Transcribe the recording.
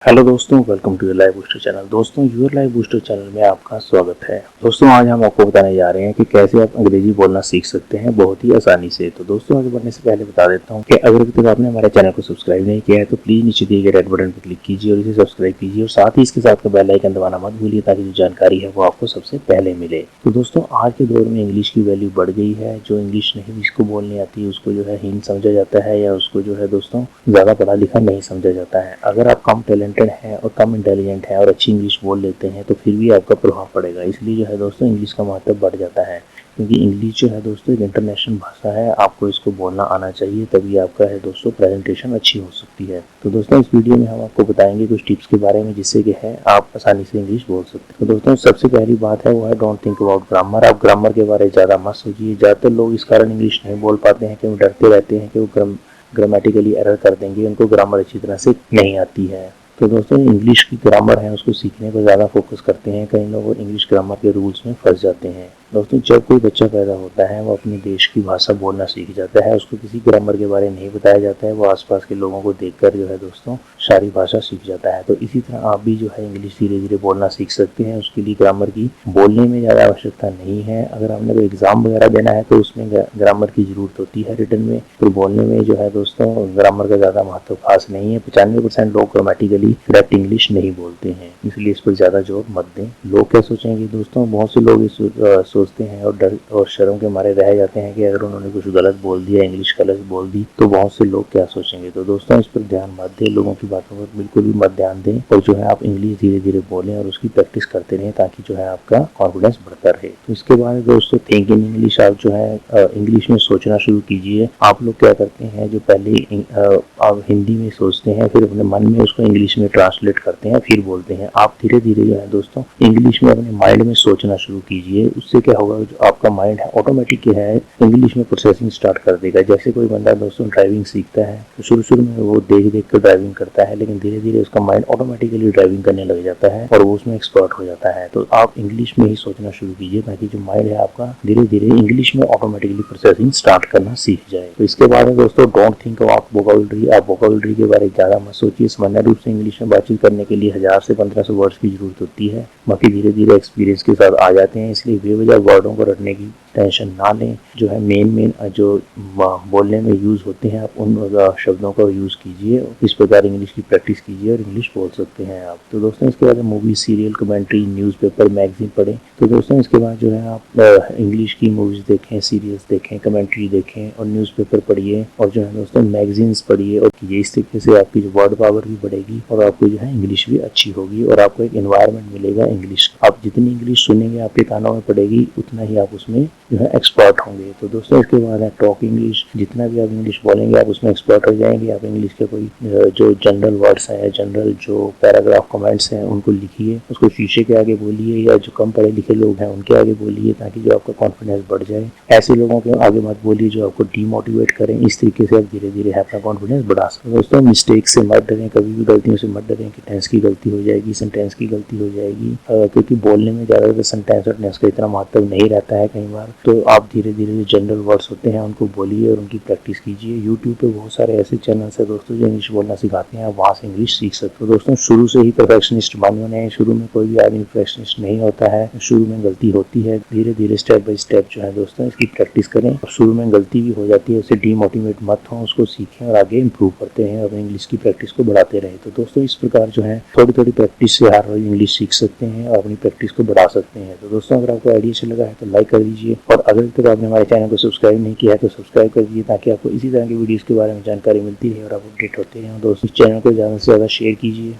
Hello दोस्तों, welcome to your live booster channel. दोस्तों, your live booster channel में आपका स्वागत है। दोस्तों, आज हम आपको बताने जा रहे हैं कि कैसे आप अंग्रेजी बोलना सीख सकते हैं बहुत ही आसानी से। तो दोस्तों, आगे बढ़ने से पहले बता देता हूं कि अगर अभी तक आपने हमारे चैनल को सब्सक्राइब नहीं किया है तो प्लीज नीचे दिए गए रेड बटन पर क्लिक कीजिए और इसे सब्सक्राइब कीजिए और साथ ही इसके साथ का बेल आइकन दबाना मत भूलिए ताकि जो जानकारी है वो आपको सबसे पहले मिले। तो दोस्तों, आज के दौर में इंग्लिश की वैल्यू बढ़ गई है। जो इंग्लिश नहीं जिसको बोलनी आती है उसको जो है हीन समझा जाता है या उसको जो है दोस्तों ज्यादा पढ़ा लिखा नहीं समझा जाता है। अगर आप कम टैलेंटेड हैं और कम इंटेलिजेंट है और अच्छी इंग्लिश बोल लेते हैं तो फिर भी आपका प्रभाव पड़ेगा। इसलिए जो है दोस्तों इंग्लिश का महत्व बढ़ जाता है, क्योंकि इंग्लिश जो है दोस्तों एक इंटरनेशनल भाषा है। आपको इसको बोलना आना चाहिए, तभी आपका है दोस्तों प्रेजेंटेशन अच्छी हो सकती है। तो दोस्तों, इस वीडियो में हम आपको बताएंगे कुछ टिप्स के बारे में जिससे कि है आप आसानी से इंग्लिश बोल सकते हैं। तो दोस्तों, सबसे पहली बात है वो है डोंट थिंक अबाउट ग्रामर। आप ग्रामर के बारे में ज़्यादा मत सोचिए। ज़्यादातर लोग इस कारण इंग्लिश नहीं बोल पाते हैं कि वो डरते रहते हैं कि वो ग्रामेटिकली एरर कर देंगे, उनको ग्रामर अच्छी तरह से नहीं आती है। तो दोस्तों, इंग्लिश की ग्रामर है उसको सीखने पर ज़्यादा फोकस करते हैं। कई लोग इंग्लिश ग्रामर के रूल्स में फंस जाते हैं। दोस्तों, जब कोई बच्चा पैदा होता है वो अपने देश की भाषा बोलना सीख जाता है। उसको किसी ग्रामर के बारे में नहीं बताया जाता है। वो आसपास के लोगों को देखकर जो है दोस्तों सारी भाषा सीख जाता है। तो इसी तरह आप भी जो है इंग्लिश धीरे धीरे बोलना सीख सकते हैं। उसके लिए ग्रामर की बोलने में ज़्यादा आवश्यकता नहीं है। अगर आपने कोई एग्जाम वगैरह देना है तो उसमें ग्रामर की जरूरत होती है रिटन में। तो बोलने में जो है दोस्तों ग्रामर का ज़्यादा महत्व खास नहीं है। 95% लोग ग्रामेटिकली करेक्ट इंग्लिश नहीं बोलते हैं, इसलिए इस पर ज़्यादा जोर मत दें। लोग क्या सोचेंगे दोस्तों, बहुत से लोग सोचते हैं और डर और शर्म के मारे रह जाते हैं कि अगर उन्होंने कुछ गलत बोल दिया, इंग्लिश गलत बोल दी तो बहुत से लोग क्या सोचेंगे। तो दोस्तों, इस पर ध्यान मत दें, लोगों की बातों पर बिल्कुल भी मत ध्यान दें और जो है आप इंग्लिश धीरे धीरे बोलें और उसकी प्रैक्टिस करते रहें ताकि जो है आपका कॉन्फिडेंस बढ़ता रहे। तो इसके बाद दोस्तों थिंक इन इंग्लिश। आप जो है इंग्लिश में सोचना शुरू कीजिए। आप लोग क्या करते हैं, जो पहले आप हिंदी में सोचते हैं फिर अपने मन में उसको इंग्लिश में ट्रांसलेट करते हैं फिर बोलते हैं। आप धीरे धीरे जो है दोस्तों इंग्लिश में अपने माइंड में सोचना शुरू कीजिए। उससे क्या होगा, जो आपका माइंड है ऑटोमेटिक है इंग्लिश में प्रोसेसिंग स्टार्ट कर देगा। जैसे कोई बंदा दोस्तों ड्राइविंग सीखता है तो शुरू में वो देख देख कर ड्राइविंग करता है, लेकिन धीरे धीरे उसका माइंड ऑटोमेटिकली ड्राइविंग करने लग जाता है और वो उसमें एक्सपर्ट हो जाता है। तो आप इंग्लिश में ही सोचना शुरू कीजिए ताकि जो माइंड है आपका धीरे धीरे इंग्लिश में ऑटोमेटिकली प्रोसेसिंग स्टार्ट करना सीख जाए। तो इसके बाद दोस्तों डोंट थिंक अबाउट वोकैबुलरी। आप वोकैबुलरी के बारे में ज्यादा मत सोचिए। सामान्य रूप से इंग्लिश में बातचीत करने के लिए 1000 से 1500 वर्ड्स की जरूरत होती है, बाकी धीरे धीरे एक्सपीरियंस के साथ आ जाते हैं। इसलिए बेवजह वर्डों को रटने की टेंशन ना लें। जो है मेन जो बोलने में यूज होते हैं आप उन शब्दों का यूज कीजिए। इस प्रकार इंग्लिश की प्रैक्टिस कीजिए और इंग्लिश बोल सकते हैं आप। तो दोस्तों, इसके बाद movie, serial, commentary, newspaper, magazine पढ़ें। तो दोस्तों, इसके बाद जो है आप इंग्लिश की मूवीज देखें, सीरियल्स देखें, कमेंट्री देखें और न्यूज़पेपर पढ़िए और जो है दोस्तों मैगजीन्स पढ़िए और कीजिए। इस तरीके से आपकी जो वर्ड पावर भी बढ़ेगी और आपको जो है इंग्लिश भी अच्छी होगी और आपको एक एनवायरनमेंट मिलेगा इंग्लिश। आप जितनी इंग्लिश सुनेंगे आपके कानों में पड़ेगी उतना ही आप उसमें जो है एक्सपर्ट होंगे। तो दोस्तों, इसके बाद है टॉक इंग्लिश। जितना भी आप इंग्लिश बोलेंगे आप उसमें एक्सपर्ट हो जाएंगे। आप इंग्लिश के कोई जो जनरल वर्ड्स हैं, जनरल जो पैराग्राफ कमेंट्स हैं उनको लिखिए, उसको शीशे के आगे बोलिए या जो कम पढ़े लिखे लोग हैं उनके आगे बोलिए ताकि जो आपका कॉन्फिडेंस बढ़ जाए। ऐसे लोगों के आगे मत बोलिए जो आपको डीमोटिवेट करें। इस तरीके से आप धीरे धीरे अपना कॉन्फिडेंस बढ़ा सकते हैं। दोस्तों, मिस्टेक से मत डरें, कभी भी गलतियों से मत डरें कि टेंस की गलती हो जाएगी, सेंटेंस की गलती हो जाएगी, क्योंकि बोलने में ज़्यादातर सेंटेंस और टेंस का इतना महत्व नहीं रहता है कई बार। तो आप धीरे धीरे जो जनरल वर्ड्स होते हैं उनको बोलिए और उनकी प्रैक्टिस कीजिए। यूट्यूब पे बहुत सारे ऐसे चैनल्स है दोस्तों जो इंग्लिश बोलना सिखाते हैं, आप वहाँ से इंग्लिश सीख सकते हो। दोस्तों, शुरू से ही परफेक्शनिस्ट बने। शुरू में कोई भी आदमी परफेक्शनिस्ट नहीं होता है, शुरू में गलती होती है। धीरे धीरे स्टेप बाय स्टेप जो है दोस्तों इसकी प्रैक्टिस करें। शुरू में गलती भी हो जाती है, उससे डीमोटिवेट मत हो, उसको सीखें और आगे इंप्रूव करते हैं और इंग्लिश की प्रैक्टिस को बढ़ाते रहें। तो दोस्तों, इस प्रकार जो है थोड़ी थोड़ी प्रैक्टिस से हर रोज इंग्लिश सीख सकते हैं और अपनी प्रैक्टिस को बढ़ा सकते हैं। तो दोस्तों, अगर आपको आइडिया अच्छा लगा है तो लाइक कर दीजिए और अगर तक आपने हमारे चैनल को सब्सक्राइब नहीं किया है तो सब्सक्राइब कर दीजिए ताकि आपको इसी तरह की वीडियोस के बारे में जानकारी मिलती रहे और आप अपडेट होते रहें। दोस्तों, इस चैनल को ज़्यादा से ज़्यादा शेयर कीजिए।